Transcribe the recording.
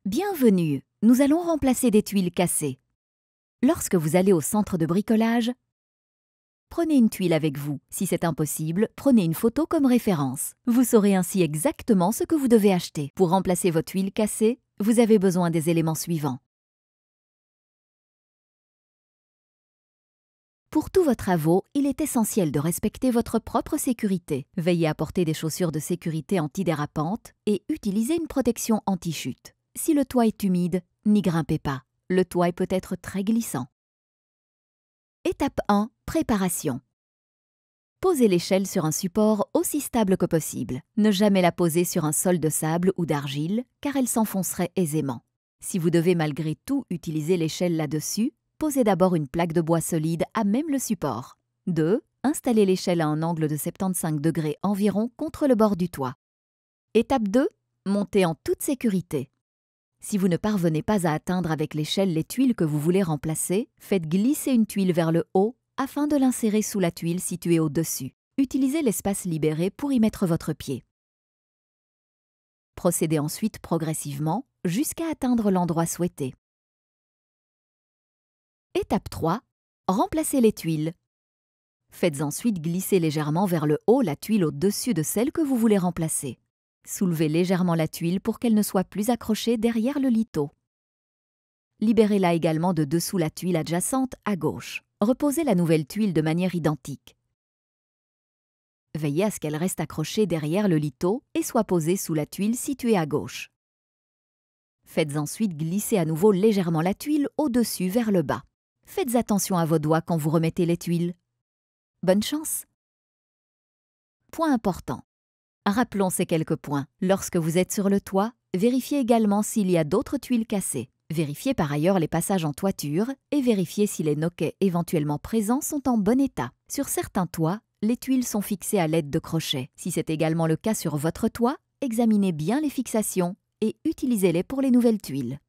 Bienvenue, nous allons remplacer des tuiles cassées. Lorsque vous allez au centre de bricolage, prenez une tuile avec vous. Si c'est impossible, prenez une photo comme référence. Vous saurez ainsi exactement ce que vous devez acheter. Pour remplacer votre tuile cassée, vous avez besoin des éléments suivants. Pour tous vos travaux, il est essentiel de respecter votre propre sécurité. Veillez à porter des chaussures de sécurité antidérapantes et utilisez une protection anti-chute. Si le toit est humide, n'y grimpez pas. Le toit peut être très glissant. Étape 1. Préparation. Posez l'échelle sur un support aussi stable que possible. Ne jamais la poser sur un sol de sable ou d'argile, car elle s'enfoncerait aisément. Si vous devez malgré tout utiliser l'échelle là-dessus, posez d'abord une plaque de bois solide à même le support. 2. Installez l'échelle à un angle de 75 degrés environ contre le bord du toit. Étape 2. Montez en toute sécurité. Si vous ne parvenez pas à atteindre avec l'échelle les tuiles que vous voulez remplacer, faites glisser une tuile vers le haut afin de l'insérer sous la tuile située au-dessus. Utilisez l'espace libéré pour y mettre votre pied. Procédez ensuite progressivement jusqu'à atteindre l'endroit souhaité. Étape 3. Remplacez les tuiles. Faites ensuite glisser légèrement vers le haut la tuile au-dessus de celle que vous voulez remplacer. Soulevez légèrement la tuile pour qu'elle ne soit plus accrochée derrière le lito. Libérez-la également de dessous la tuile adjacente à gauche. Reposez la nouvelle tuile de manière identique. Veillez à ce qu'elle reste accrochée derrière le lito et soit posée sous la tuile située à gauche. Faites ensuite glisser à nouveau légèrement la tuile au-dessus vers le bas. Faites attention à vos doigts quand vous remettez les tuiles. Bonne chance! Point important. Rappelons ces quelques points. Lorsque vous êtes sur le toit, vérifiez également s'il y a d'autres tuiles cassées. Vérifiez par ailleurs les passages en toiture et vérifiez si les noquets éventuellement présents sont en bon état. Sur certains toits, les tuiles sont fixées à l'aide de crochets. Si c'est également le cas sur votre toit, examinez bien les fixations et utilisez-les pour les nouvelles tuiles.